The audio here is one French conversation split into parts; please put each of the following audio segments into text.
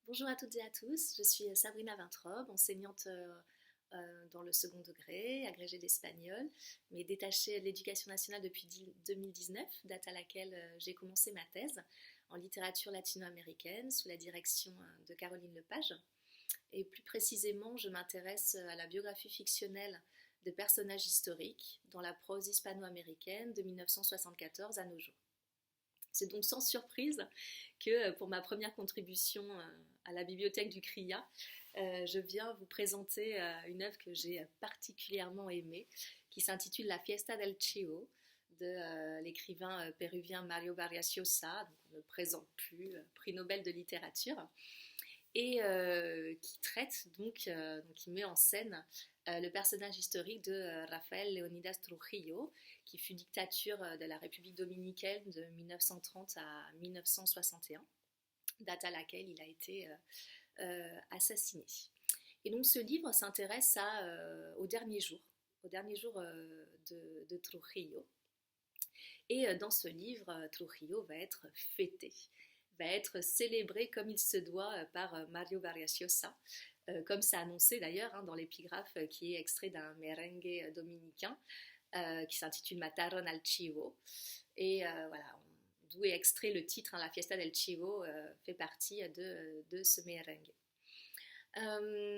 Bonjour à toutes et à tous, je suis Sabrina Vintrobe, enseignante dans le second degré, agrégée d'espagnol, mais détachée de l'éducation nationale depuis 2019, date à laquelle j'ai commencé ma thèse en littérature latino-américaine sous la direction de Caroline Lepage. Et plus précisément, je m'intéresse à la biographie fictionnelle de personnages historiques dans la prose hispano-américaine de 1974 à nos jours. C'est donc sans surprise que pour ma première contribution à la bibliothèque du CRIA, je viens vous présenter une œuvre que j'ai particulièrement aimée, qui s'intitule La Fiesta del Chivo, de l'écrivain péruvien Mario Vargas Llosa, donc on ne le présente plus, prix Nobel de littérature, et qui traite donc qui met en scène le personnage historique de Rafael Leonidas Trujillo, qui fut dictature de la République dominicaine de 1930 à 1961, date à laquelle il a été assassiné. Et donc ce livre s'intéresse au dernier jour de Trujillo. Et dans ce livre, Trujillo va être fêté, va être célébré comme il se doit par Mario Vargas Llosa, comme ça annoncé d'ailleurs dans l'épigraphe qui est extrait d'un merengue dominicain qui s'intitule Mataron al Chivo. Et voilà, d'où est extrait le titre, La Fiesta del Chivo fait partie de ce merengue.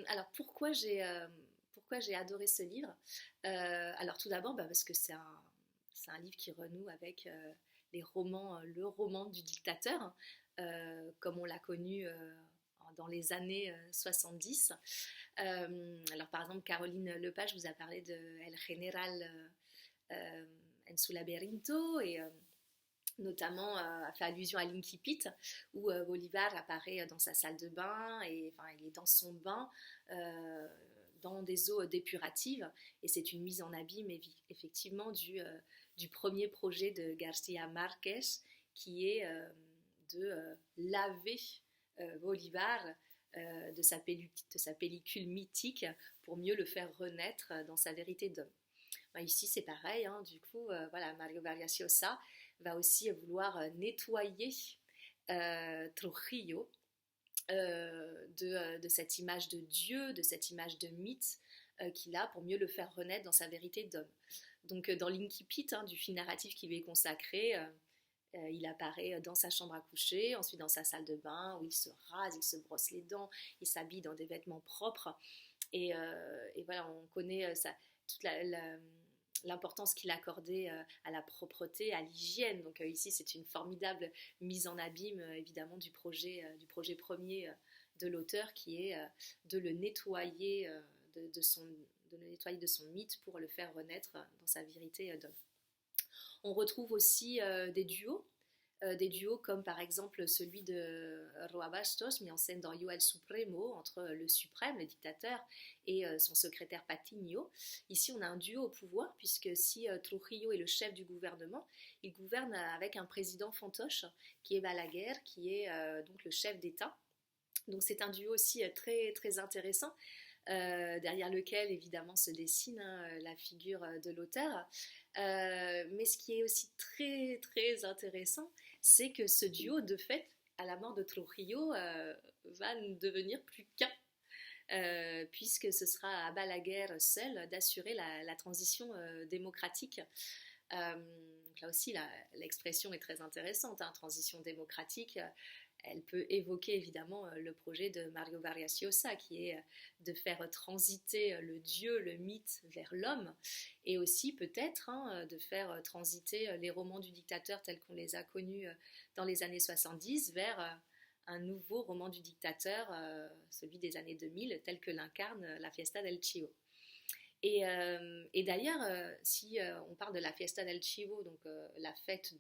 Alors pourquoi j'ai adoré ce livre? Alors tout d'abord parce que c'est un livre qui renoue avec le roman du dictateur, comme on l'a connu dans les années 70. Alors par exemple, Caroline Lepage vous a parlé de El General en su laberinto et notamment a fait allusion à l'Incipit, où Bolivar apparaît dans sa salle de bain, et enfin, il est dans son bain, dans des eaux dépuratives, et c'est une mise en abîme effectivement du premier projet de García Márquez, qui est de laver Bolivar de sa pellicule mythique pour mieux le faire renaître dans sa vérité d'homme. Ici c'est pareil, du coup voilà, Mario Vargas Llosa va aussi vouloir nettoyer Trujillo de cette image de Dieu, de cette image de mythe qu'il a pour mieux le faire renaître dans sa vérité d'homme. Donc dans l'Incipit du film narratif qui lui est consacré, il apparaît dans sa chambre à coucher, ensuite dans sa salle de bain où il se rase, il se brosse les dents, il s'habille dans des vêtements propres et voilà, on connaît toute l'importance qu'il accordait à la propreté, à l'hygiène. Donc ici, c'est une formidable mise en abîme, évidemment, du projet premier de l'auteur, qui est de le nettoyer de son mythe pour le faire renaître dans sa vérité d'homme. On retrouve aussi des duos comme par exemple celui de Roi Bastos, mis en scène dans Yo el Supremo, entre le suprême, le dictateur, et son secrétaire Patiño. Ici, on a un duo au pouvoir, puisque si Trujillo est le chef du gouvernement, il gouverne avec un président fantoche, qui est Balaguer, qui est donc le chef d'État. Donc c'est un duo aussi très, très intéressant, derrière lequel évidemment se dessine la figure de l'auteur. Mais ce qui est aussi très très intéressant, c'est que ce duo, de fait, à la mort de Trujillo, va ne devenir plus qu'un. Puisque ce sera à Balaguer seul d'assurer la transition démocratique. Là aussi, l'expression est très intéressante, transition démocratique. Elle peut évoquer évidemment le projet de Mario Vargas Llosa, qui est de faire transiter le dieu, le mythe vers l'homme, et aussi peut-être de faire transiter les romans du dictateur tels qu'on les a connus dans les années 70 vers un nouveau roman du dictateur, celui des années 2000, tel que l'incarne La Fiesta del Chivo. Et d'ailleurs, si on parle de la Fiesta del Chivo, donc la fête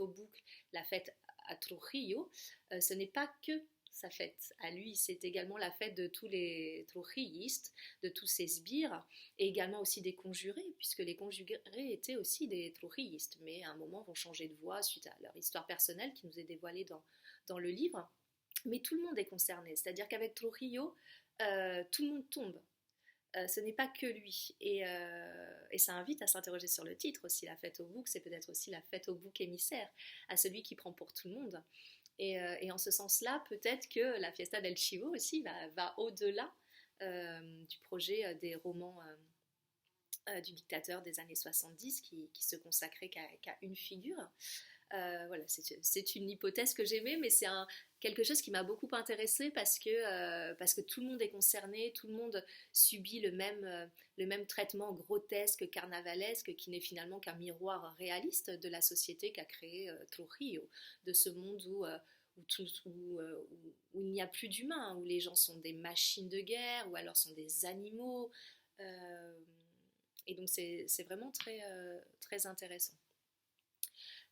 au bouc, la fête à Trujillo, ce n'est pas que sa fête à lui, c'est également la fête de tous les trujillistes, de tous ses sbires, et également aussi des conjurés, puisque les conjurés étaient aussi des trujillistes, mais à un moment vont changer de voie suite à leur histoire personnelle qui nous est dévoilée dans le livre. Mais tout le monde est concerné, c'est-à-dire qu'avec Trujillo, tout le monde tombe. Ce n'est pas que lui. Et ça invite à s'interroger sur le titre aussi. La fête au bouc, c'est peut-être aussi la fête au bouc émissaire, à celui qui prend pour tout le monde. Et en ce sens-là, peut-être que la Fiesta del Chivo aussi va au-delà du projet des romans du dictateur des années 70 qui se consacrait qu'à une figure. Voilà, c'est une hypothèse que j'aimais, mais c'est quelque chose qui m'a beaucoup intéressée parce que tout le monde est concerné, tout le monde subit le même traitement grotesque, carnavalesque, qui n'est finalement qu'un miroir réaliste de la société qu'a créé Trujillo, de ce monde où il n'y a plus d'humains, où les gens sont des machines de guerre, ou alors sont des animaux. Euh, et donc c'est vraiment très intéressant.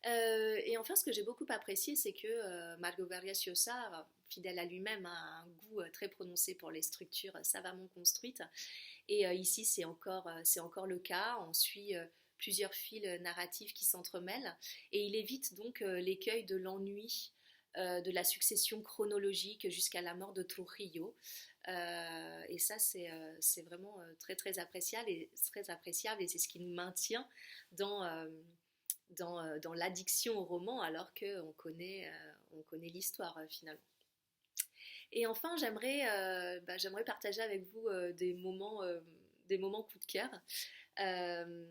Et enfin, ce que j'ai beaucoup apprécié, c'est que Mario Vargas Llosa, fidèle à lui-même, a un goût très prononcé pour les structures savamment construites. Et ici, c'est encore le cas. On suit plusieurs fils narratifs qui s'entremêlent. Et il évite donc l'écueil de l'ennui, de la succession chronologique jusqu'à la mort de Trujillo. Et ça, c'est vraiment très appréciable et c'est ce qui nous maintient dans, dans l'addiction au roman alors qu'on on connaît l'histoire finalement. Et enfin, j'aimerais partager avec vous des moments coup de cœur. Euh,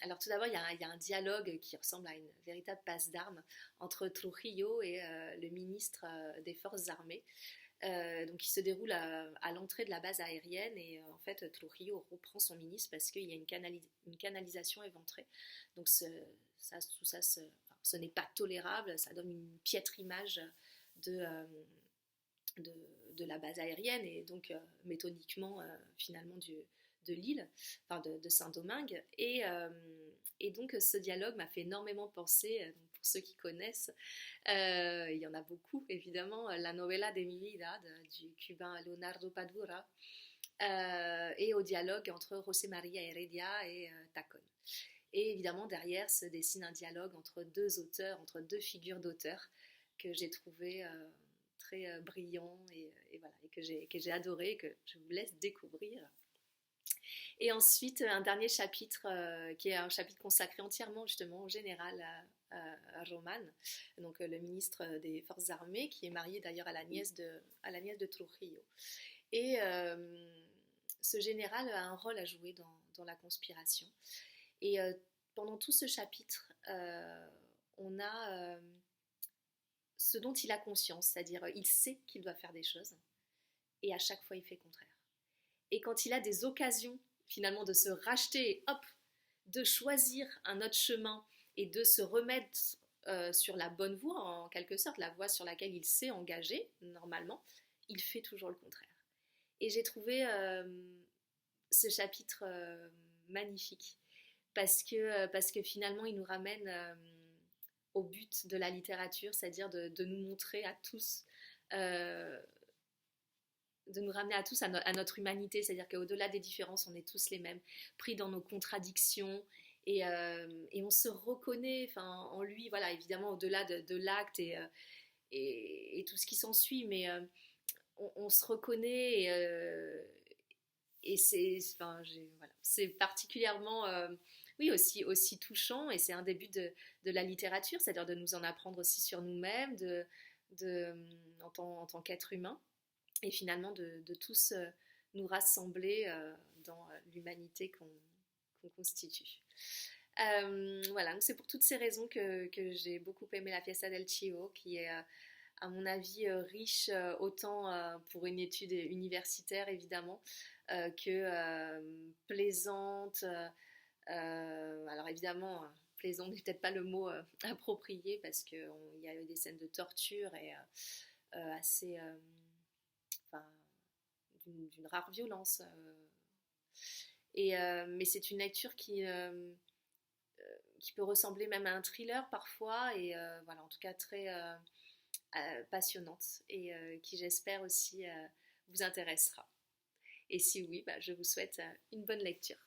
alors tout d'abord, il y a un dialogue qui ressemble à une véritable passe d'armes entre Trujillo et le ministre des Forces armées. Donc il se déroule à l'entrée de la base aérienne et en fait Trujillo reprend son ministre parce qu'il y a une canalisation éventrée. Donc tout ça ce n'est pas tolérable, ça donne une piètre image de, euh, de, de la base aérienne et donc méthodiquement finalement de l'île, enfin de Saint-Domingue. Et donc ce dialogue m'a fait énormément penser, pour ceux qui connaissent, il y en a beaucoup évidemment, la novela de mi vida du cubain Leonardo Padura, et au dialogue entre José María Heredia et Tacón. Et évidemment derrière se dessine un dialogue entre deux auteurs, entre deux figures d'auteurs que j'ai trouvé très brillant et voilà, et que j'ai adoré, que je vous laisse découvrir. Et ensuite, un dernier chapitre qui est un chapitre consacré entièrement justement au général Roman, donc le ministre des Forces armées, qui est marié d'ailleurs à la nièce de Trujillo. Et ce général a un rôle à jouer dans la conspiration. Et pendant tout ce chapitre, on a ce dont il a conscience, c'est-à-dire il sait qu'il doit faire des choses, et à chaque fois il fait le contraire. Et quand il a des occasions finalement de se racheter, hop, de choisir un autre chemin et de se remettre sur la bonne voie, en quelque sorte, la voie sur laquelle il s'est engagé normalement, il fait toujours le contraire. Et j'ai trouvé ce chapitre magnifique parce que finalement il nous ramène au but de la littérature, c'est-à-dire de nous montrer à tous, de nous ramener à tous à notre humanité, c'est-à-dire qu'au-delà des différences, on est tous les mêmes, pris dans nos contradictions, et on se reconnaît en lui, voilà, évidemment au-delà de l'acte et tout ce qui s'ensuit, mais on se reconnaît et voilà, c'est particulièrement oui, aussi touchant, et c'est un des buts de la littérature, c'est-à-dire de nous en apprendre aussi sur nous-mêmes, en tant qu'être humain, et finalement de tous nous rassembler dans l'humanité qu'on constitue. Voilà, donc c'est pour toutes ces raisons que j'ai beaucoup aimé la Fiesta del Chivo, qui est à mon avis riche autant pour une étude universitaire évidemment que plaisante. Alors évidemment, plaisant n'est peut-être pas le mot approprié parce qu'il y a eu des scènes de torture et assez, enfin, d'une rare violence. Mais c'est une lecture qui peut ressembler même à un thriller parfois, et voilà, en tout cas très passionnante, et qui j'espère aussi vous intéressera. Et si oui, je vous souhaite une bonne lecture.